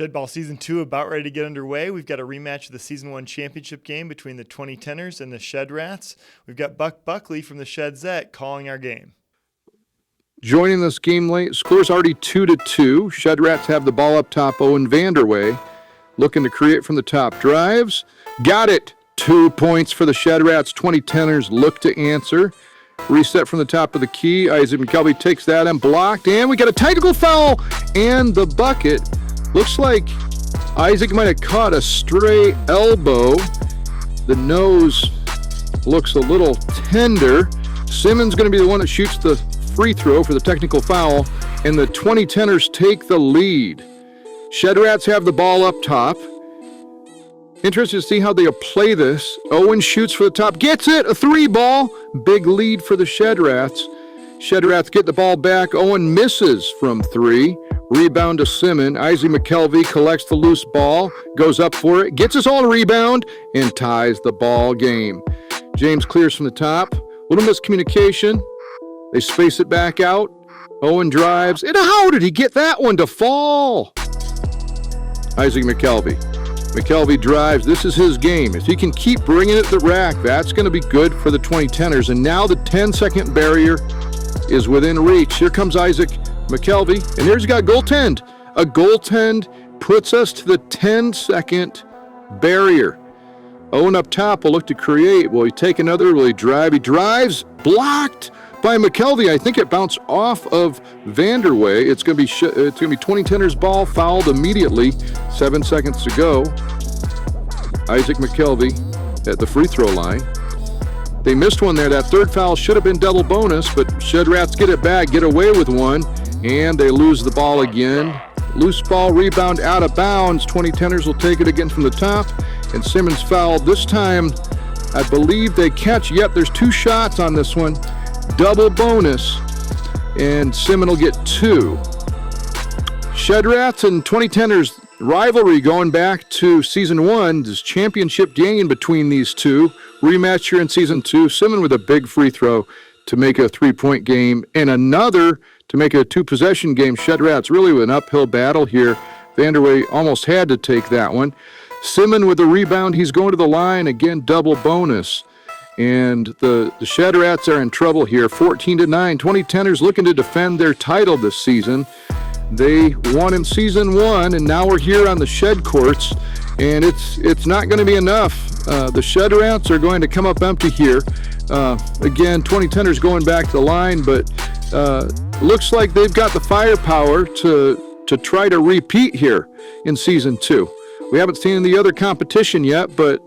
Shed Ball Season 2 about ready to get underway. We've got a rematch of the Season 1 championship game between the 2010ers and the Shed Rats. We've got Buck Buckley from the Shed Zet calling our game. Joining this game late, score's already 2-2. Shed Rats have the ball up top. Owen Vanderway looking to create from the top. Drives. Got it. 2 points for the Shed Rats. 2010ers look to answer. Reset from the top of the key. Isaac McKelvey takes that and blocked. And we got a technical foul. And the bucket. Looks like Isaac might have caught a stray elbow. The nose looks a little tender. Simmons going to be the one that shoots the free throw for the technical foul, and the 2010ers take the lead. Shed Rats have the ball up top. Interested to see how they play this. Owen shoots for the top, gets it, a three ball. Big lead for the Shed Rats. Shed Rats get the ball back. Owen misses from three. Rebound to Simmons. Isaac McKelvey collects the loose ball, goes up for it, gets his own rebound, and ties the ball game. James clears from the top. Little miscommunication. They space it back out. Owen drives. And how did he get that one to fall? Isaac McKelvey. McKelvey drives. This is his game. If he can keep bringing it to the rack, that's going to be good for the 2010ers. And now the 10-second barrier is within reach. Here comes Isaac McKelvey, and here's got a goaltend. A goaltend puts us to the 10-second barrier. Owen up top will look to create. Will he take another? Will he drive? He drives. Blocked by McKelvey. I think it bounced off of Vanderway. It's going to be 2010ers ball, fouled immediately. 7 seconds to go. Isaac McKelvey at the free throw line. They missed one there. That third foul should have been double bonus, but Shed Rats get it back, get away with one, and they lose the ball again. Loose ball, rebound out of bounds. 2010ers will take it again from the top, and Simmons fouled. This time, I believe they catch. Yep, there's two shots on this one. Double bonus, and Simmons will get two. Shed Rats and 2010ers rivalry going back to Season 1. This championship game between these two. Rematch here in Season 2. Simmons with a big free throw to make a three-point game, and another to make it a two-possession game. Shed Rats really with an uphill battle here. Vanderway almost had to take that one. Simmons with the rebound. He's going to the line. Again, double bonus. And the Shed Rats are in trouble here. 14-9. 2010ers looking to defend their title this season. They won in Season 1, and now we're here on the Shed courts, and it's not going to be enough. The Shed Rats are going to come up empty here. Again, 2010ers going back to the line, but looks like they've got the firepower to try to repeat here in Season 2. We haven't seen the other competition yet, but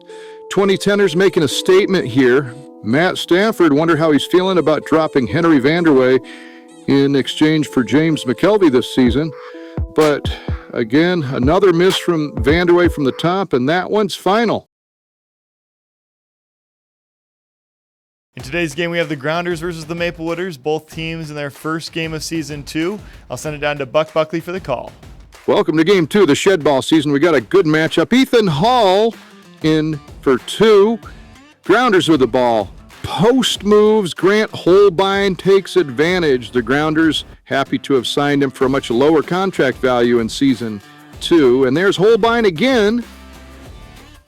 2010ers making a statement here. Matt Stafford, wonder how he's feeling about dropping Henry Vanderway in exchange for James McKelvey this season. But again, another miss from Vanderway from the top, and that one's final. In today's game, we have the Grounders versus the Maple Wooders, both teams in their first game of Season 2. I'll send it down to Buck Buckley for the call. Welcome to Game 2 of the Shed Ball season. We got a good matchup. Ethan Hall in for two. Grounders with the ball. Post moves. Grant Holbein takes advantage. The Grounders happy to have signed him for a much lower contract value in Season 2. And there's Holbein again.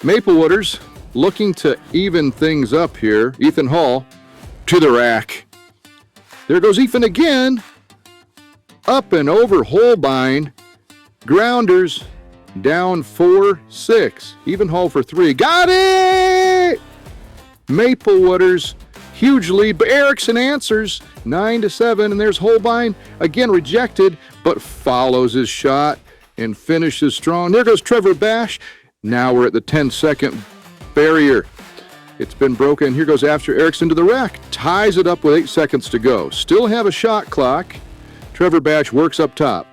Maple Wooders looking to even things up here. Ethan Hall to the rack. There goes Ethan again. Up and over Holbein. Grounders down 4-6. Ethan Hall for three. Got it! Maple Wooders, huge lead, but Erickson answers 9-7, and there's Holbein, again rejected, but follows his shot and finishes strong. There goes Trevor Bash. Now we're at the 10-second barrier. It's been broken. Here goes after Erickson to the rack. Ties it up with 8 seconds to go. Still have a shot clock. Trevor Bash works up top.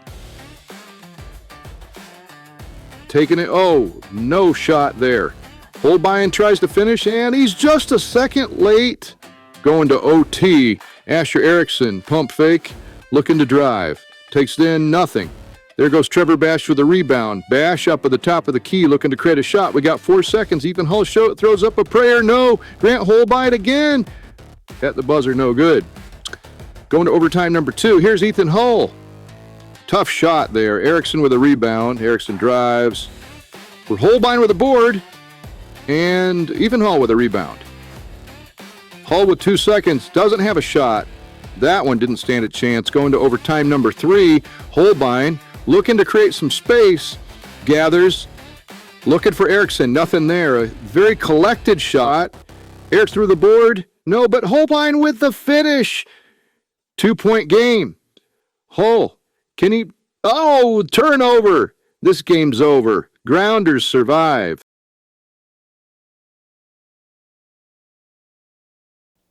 Taking it. Oh, no shot there. Holbein tries to finish, and he's just a second late. Going to OT. Asher Erickson, pump fake, looking to drive. Takes it in, nothing. There goes Trevor Bash for the rebound. Bash up at the top of the key, looking to create a shot. We got 4 seconds. Ethan Hull throws up a prayer. No. Grant Holbein again. At the buzzer, no good. Going to overtime number 2. Here's Ethan Hull. Tough shot there. Erickson with a rebound. Erickson drives. For Holbein with a board. And Ethan Hall with a rebound. Hall with 2 seconds. Doesn't have a shot. That one didn't stand a chance. Going to overtime number 3. Holbein looking to create some space. Gathers. Looking for Erickson. Nothing there. A very collected shot. Eric through the board. No, but Holbein with the finish. 2-point game. Hull. Can he? Oh, turnover. This game's over. Grounders survive.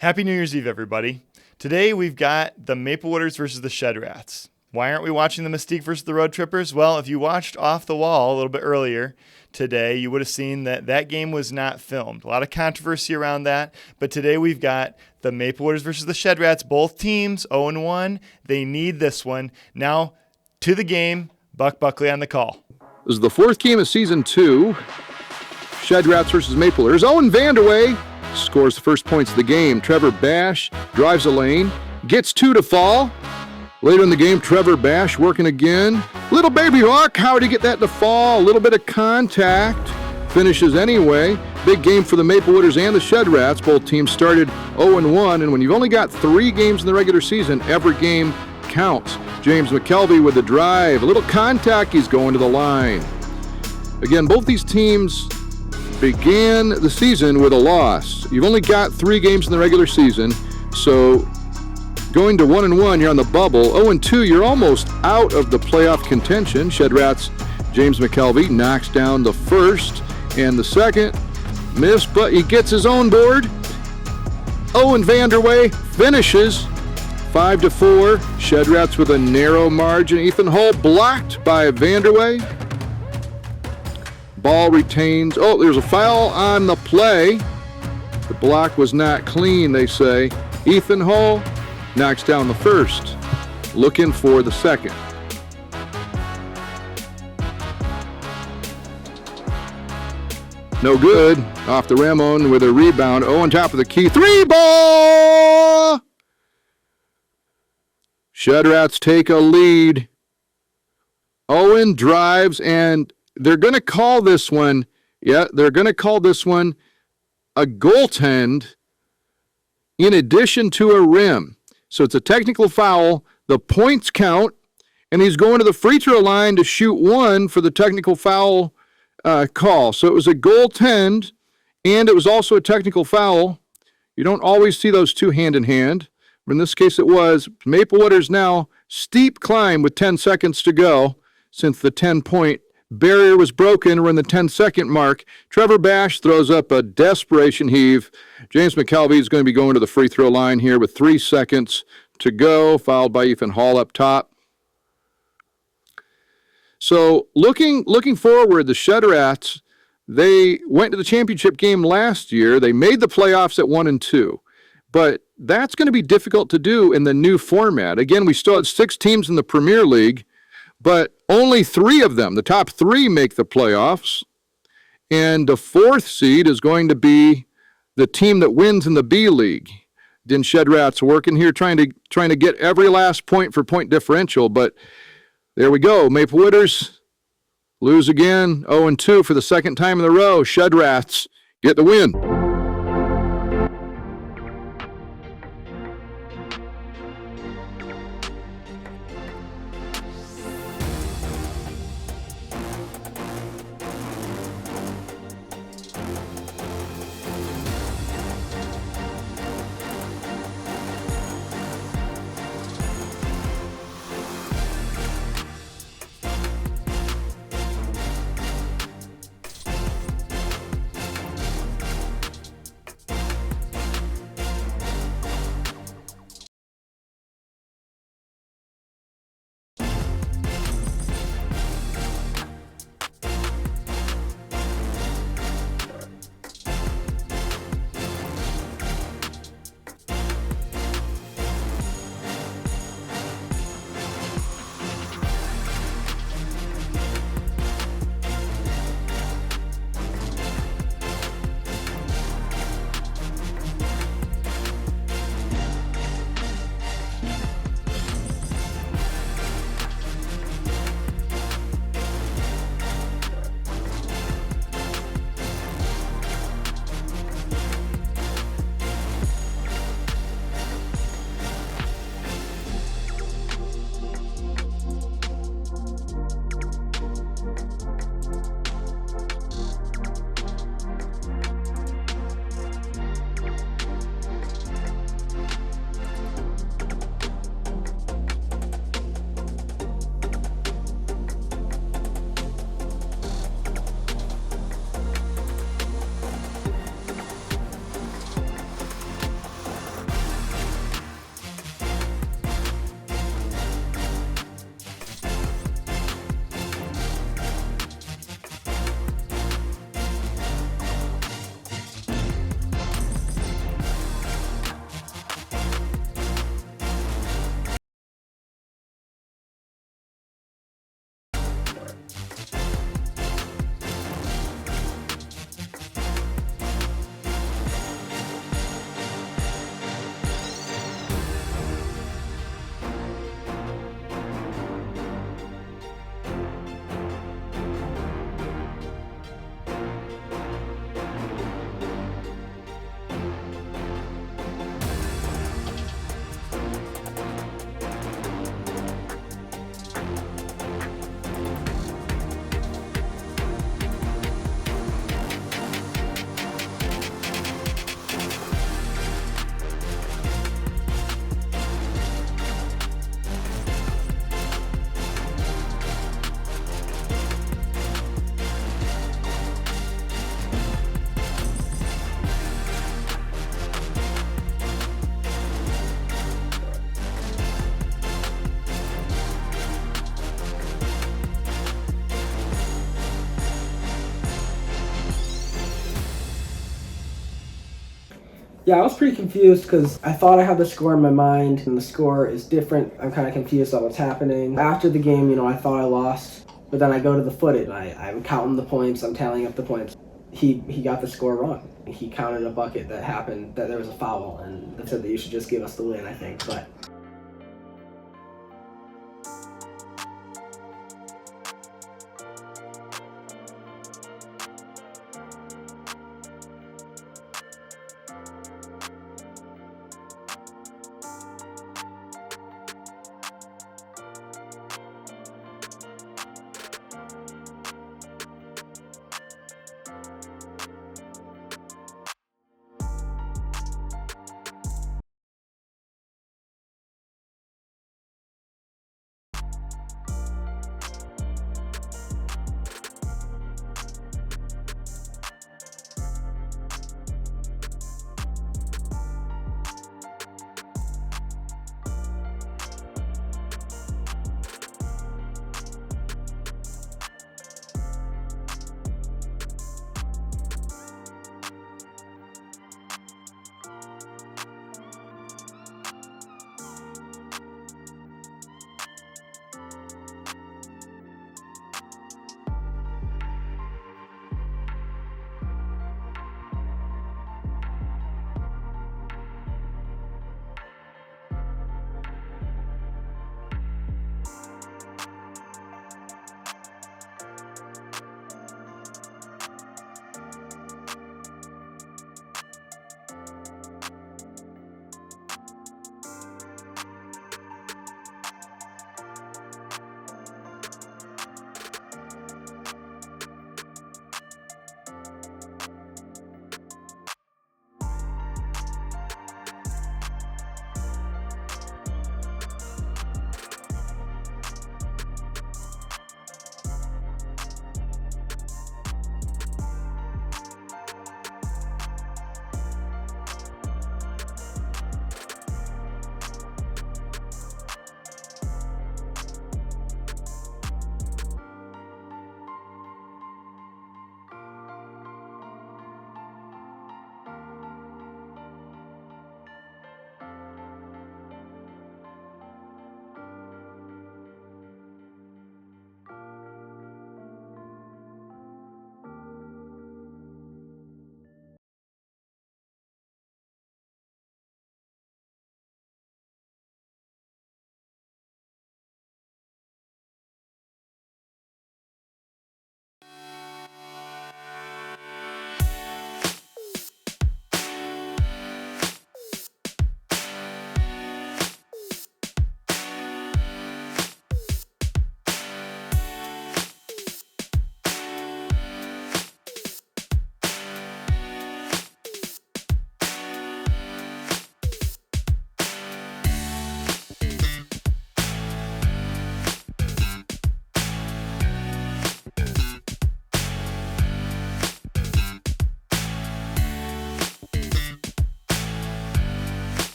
Happy New Year's Eve, everybody. Today we've got the Maple Wooders versus the Shed Rats. Why aren't we watching the Mystique versus the Road Trippers? Well, if you watched Off the Wall a little bit earlier today, you would have seen that that game was not filmed. A lot of controversy around that, but today we've got the Maple Wooders versus the Shed Rats. Both teams 0-1. They need this one. Now, to the game, Buck Buckley on the call. This is the 4th game of Season 2. Shed Rats versus Maple Wooders. Owen Vanderway scores the first points of the game. Trevor Bash drives a lane, gets 2 to fall. Later in the game, Trevor Bash working again. Little Baby Hawk, how'd he get that to fall? A little bit of contact. Finishes anyway. Big game for the Maple Wooders and the Shed Rats. Both teams started 0-1, and when you've only got 3 games in the regular season, every game counts. James McKelvey with the drive. A little contact, he's going to the line. Again, both these teams began the season with a loss. You've only got 3 games in the regular season, so going to 1-1, you're on the bubble. 0-2, you're almost out of the playoff contention. Shed Rats, James McKelvey knocks down the first and the second. Missed, but he gets his own board. Owen Vanderway finishes 5-4. Shed Rats with a narrow margin. Ethan Hall blocked by Vanderway. Ball retains. Oh, there's a foul on the play. The block was not clean, they say. Ethan Hall knocks down the first, looking for the second. No good. Off the rim, Owen with a rebound. Owen top of the key. 3 ball! Shed Rats take a lead. Owen drives, and they're going to call this one, a goaltend in addition to a rim. So it's a technical foul. The points count, and he's going to the free throw line to shoot 1 for the technical foul call. So it was a goaltend, and it was also a technical foul. You don't always see those two hand in hand, but in this case it was. Maple Wooders now steep climb with 10 seconds to go since the 10-point barrier was broken. We're in the 10-second mark. Trevor Bash throws up a desperation heave. James McKelvey is going to be going to the free throw line here with 3 seconds to go, fouled by Ethan Hall up top. So looking forward, the Shed Rats, they went to the championship game last year. They made the playoffs at 1-2. But that's going to be difficult to do in the new format. Again, we still had 6 teams in the Premier League, but only 3 of them, the top 3, make the playoffs. And the 4th seed is going to be the team that wins in the B League. Then Shed Rats working here, trying to get every last point for point differential. But there we go. Maple Wooders lose again, 0-2 for the second time in a row. Shed Rats get the win. Yeah, I was pretty confused because I thought I had the score in my mind, and the score is different. I'm kind of confused on what's happening. After the game, I thought I lost, but then I go to the footage, and I'm counting the points, I'm tallying up the points. He got the score wrong. He counted a bucket that happened, that there was a foul, and they said that you should just give us the win, I think. But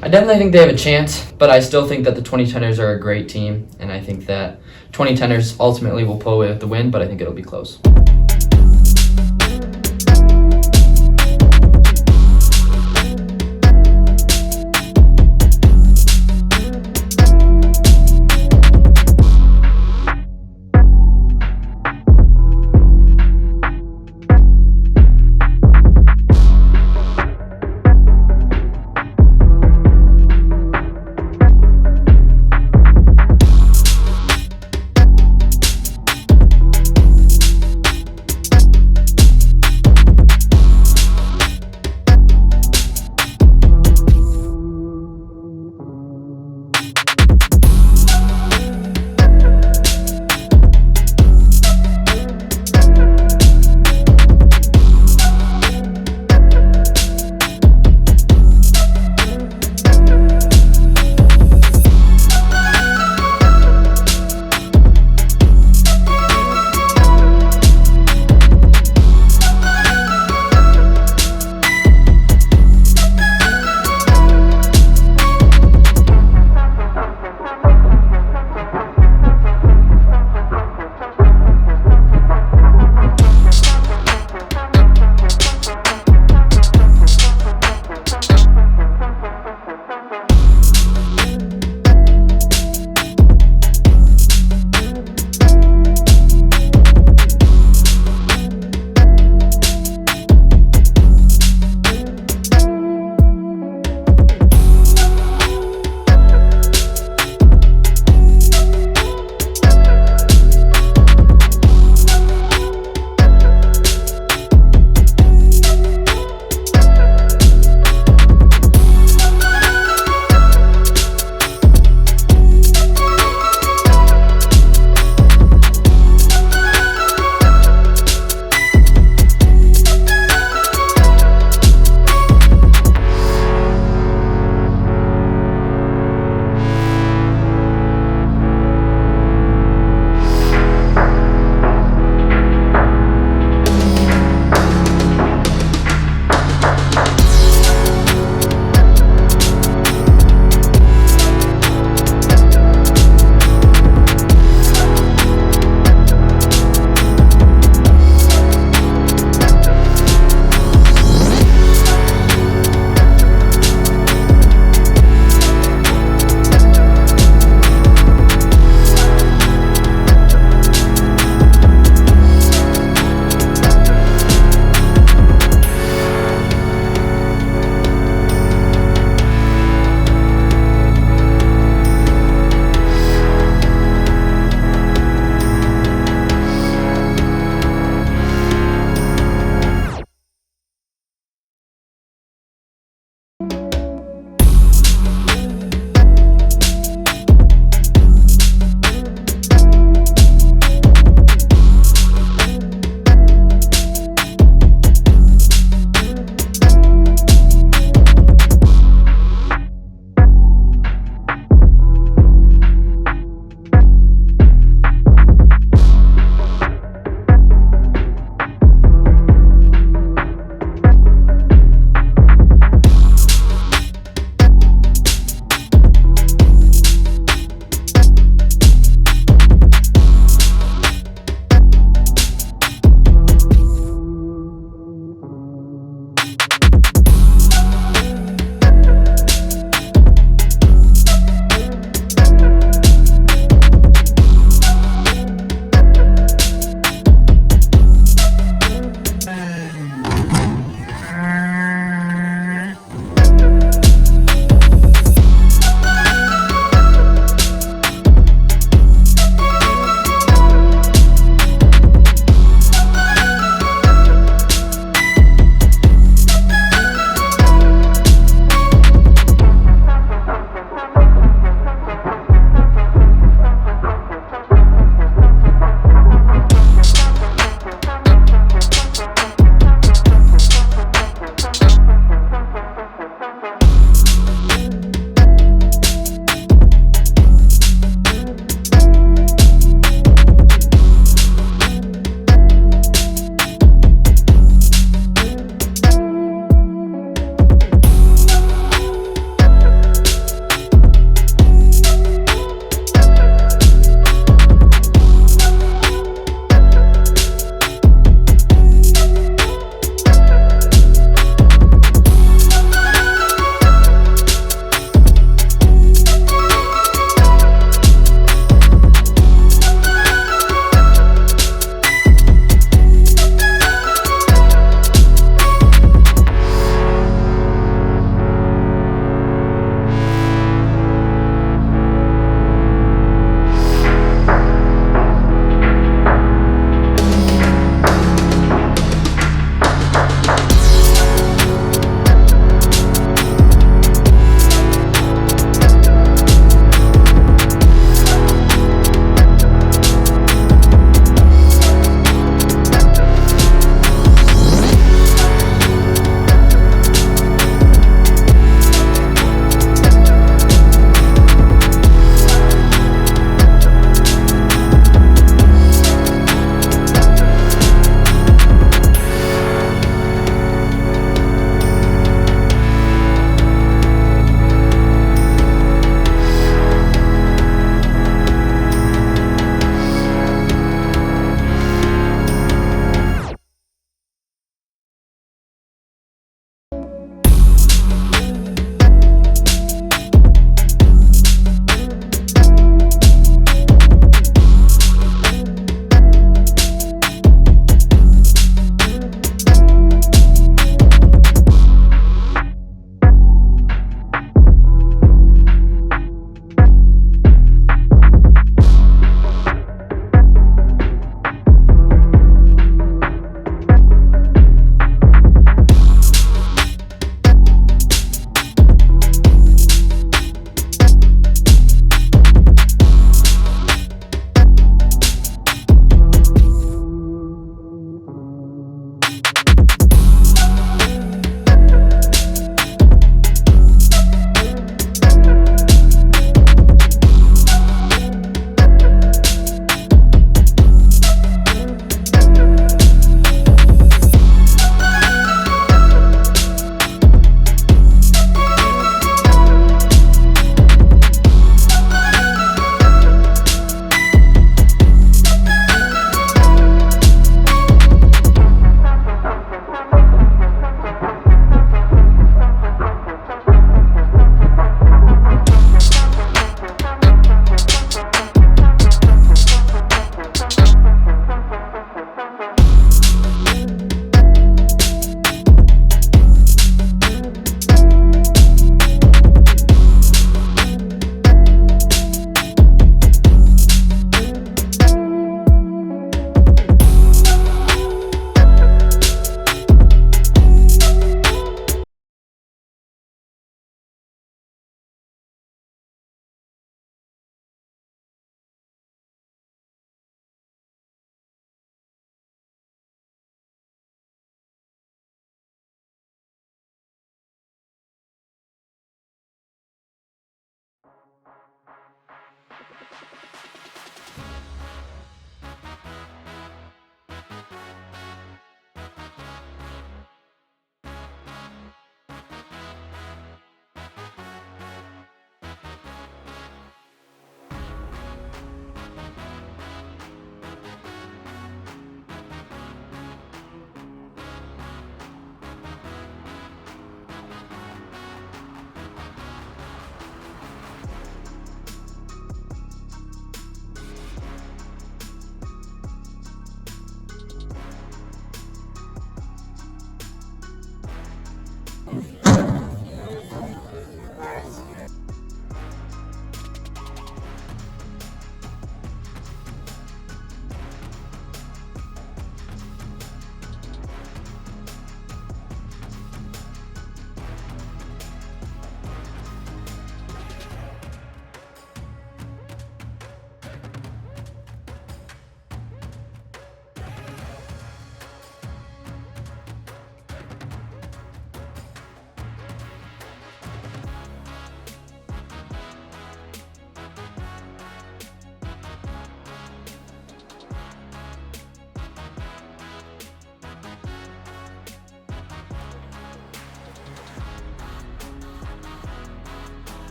I definitely think they have a chance, but I still think that the 2010ers are a great team, and I think that 2010ers ultimately will pull away with the win, but I think it'll be close.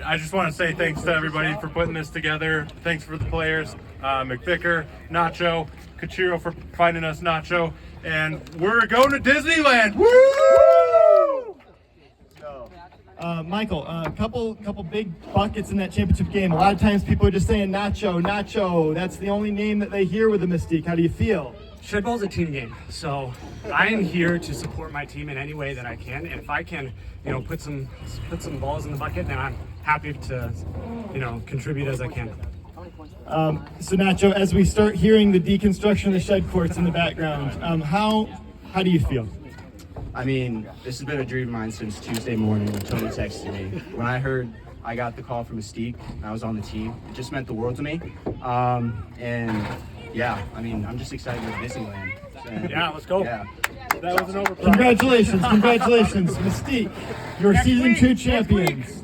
I just want to say thanks to everybody for putting this together. Thanks for the players, McVicker, Nacho, Cachiro for finding us Nacho, and we're going to Disneyland. Woo! Michael, a couple big buckets in that championship game. A lot of times people are just saying Nacho, Nacho. That's the only name that they hear with the Mystique. How do you feel? Shed Ball is a team game, so I am here to support my team in any way that I can. And if I can, put some balls in the bucket, then I'm happy to, contribute as I can. So Nacho, as we start hearing the deconstruction of the shed courts in the background, how do you feel? I mean, this has been a dream of mine since Tuesday morning when Tony texted me. When I heard I got the call from Mystique, and I was on the team, it just meant the world to me. And yeah, I mean, I'm just excited to go to Disneyland. And, Yeah, let's go. Yeah. That was an overpromise. Congratulations, Mystique, your season 2 champions.